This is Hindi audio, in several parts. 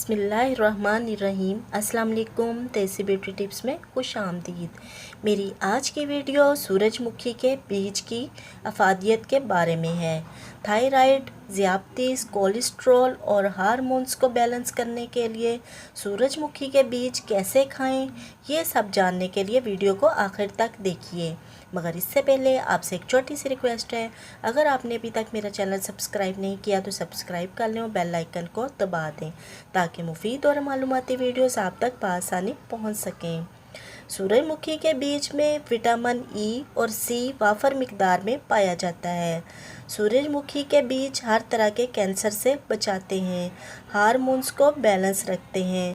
बिस्मिल्लाहिर्रहमानिर्रहीम। अस्सलाम वालेकुम। देसी ब्यूटी टिप्स में खुश आमदीद। मेरी आज की वीडियो सूरजमुखी के बीज की अफादियत के बारे में है। थायराइड, ज़ियादतीस, कोलेस्ट्रॉल और हार्मोन्स को बैलेंस करने के लिए सूरजमुखी के बीज कैसे खाएं, ये सब जानने के लिए वीडियो को आखिर तक देखिए। मगर इससे पहले आपसे एक छोटी सी रिक्वेस्ट है, अगर आपने अभी तक मेरा चैनल सब्सक्राइब नहीं किया तो सब्सक्राइब कर लें और बेल आइकन को दबा दें ताकि मुफीद और मालूमाती वीडियोस आप तक बआसानी पहुंच सकें। सूरजमुखी के बीज में विटामिन ई और सी वाफर मिकदार में पाया जाता है। सूरजमुखी के बीज हर तरह के कैंसर से बचाते हैं, हार्मोन्स को बैलेंस रखते हैं,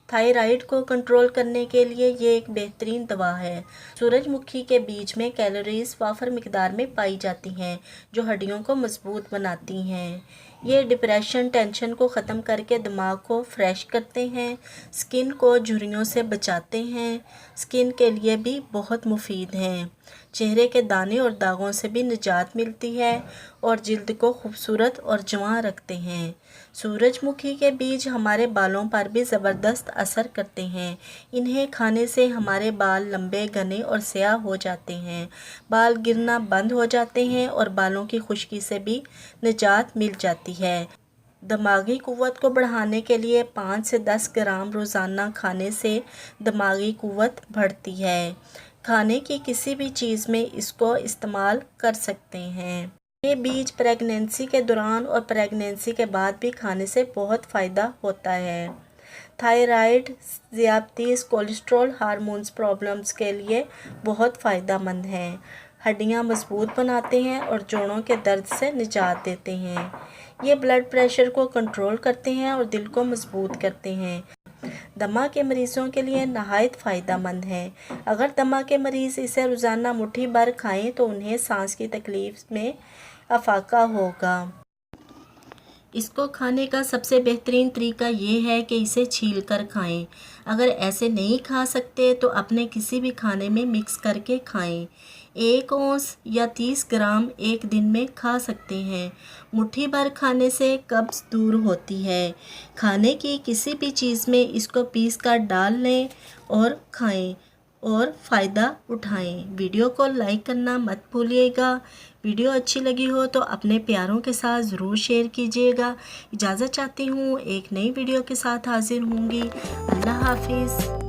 थायराइड को कंट्रोल करने के लिए ये एक बेहतरीन दवा है। सूरजमुखी के बीज में कैलोरीज वाफर मिकदार में पाई जाती हैं जो हड्डियों को मजबूत बनाती हैं। ये डिप्रेशन, टेंशन को ख़त्म करके दिमाग को फ्रेश करते हैं, स्किन को झुर्रियों से बचाते हैं, स्किन के लिए भी बहुत मुफीद हैं, चेहरे के दाने और दागों से भी निजात मिलती है और जिल्द को खूबसूरत और जवां रखते हैं। सूरजमुखी के बीज हमारे बालों पर भी ज़बरदस्त असर करते हैं। इन्हें खाने से हमारे बाल लंबे, घने और स्याह हो जाते हैं, बाल गिरना बंद हो जाते हैं और बालों की खुश्की से भी निजात मिल जाती है। दिमागी क़ुव्वत को बढ़ाने के लिए 5 से 10 ग्राम रोज़ाना खाने से दिमागी क़ुव्वत बढ़ती है। खाने की किसी भी चीज़ में इसको इस्तेमाल कर सकते हैं। ये बीज प्रेगनेंसी के दौरान और प्रेगनेंसी के बाद भी खाने से बहुत फ़ायदा होता है। थायराइड, ज़ियादतीस, कोलेस्ट्रॉल, हार्मोन्स प्रॉब्लम्स के लिए बहुत फ़ायदेमंद हैं। हड्डियाँ मजबूत बनाते हैं और जोड़ों के दर्द से निजात देते हैं। ये ब्लड प्रेशर को कंट्रोल करते हैं और दिल को मजबूत करते हैं। दमा के मरीज़ों के लिए नहायत फ़ायदेमंद है। अगर दमा के मरीज़ इसे रोज़ाना मुट्ठी भर खाएं तो उन्हें सांस की तकलीफ़ में अफाका होगा। इसको खाने का सबसे बेहतरीन तरीका ये है कि इसे छील कर खाएं। अगर ऐसे नहीं खा सकते तो अपने किसी भी खाने में मिक्स करके खाएं। 1 औंस या 30 ग्राम एक दिन में खा सकते हैं। मुट्ठी भर खाने से कब्ज़ दूर होती है। खाने की किसी भी चीज़ में इसको पीस कर डाल लें और खाएं और फ़ायदा उठाएं। वीडियो को लाइक करना मत भूलिएगा। वीडियो अच्छी लगी हो तो अपने प्यारों के साथ ज़रूर शेयर कीजिएगा। इजाज़त चाहती हूँ, एक नई वीडियो के साथ हाजिर होंगी। अल्लाह हाफिज़।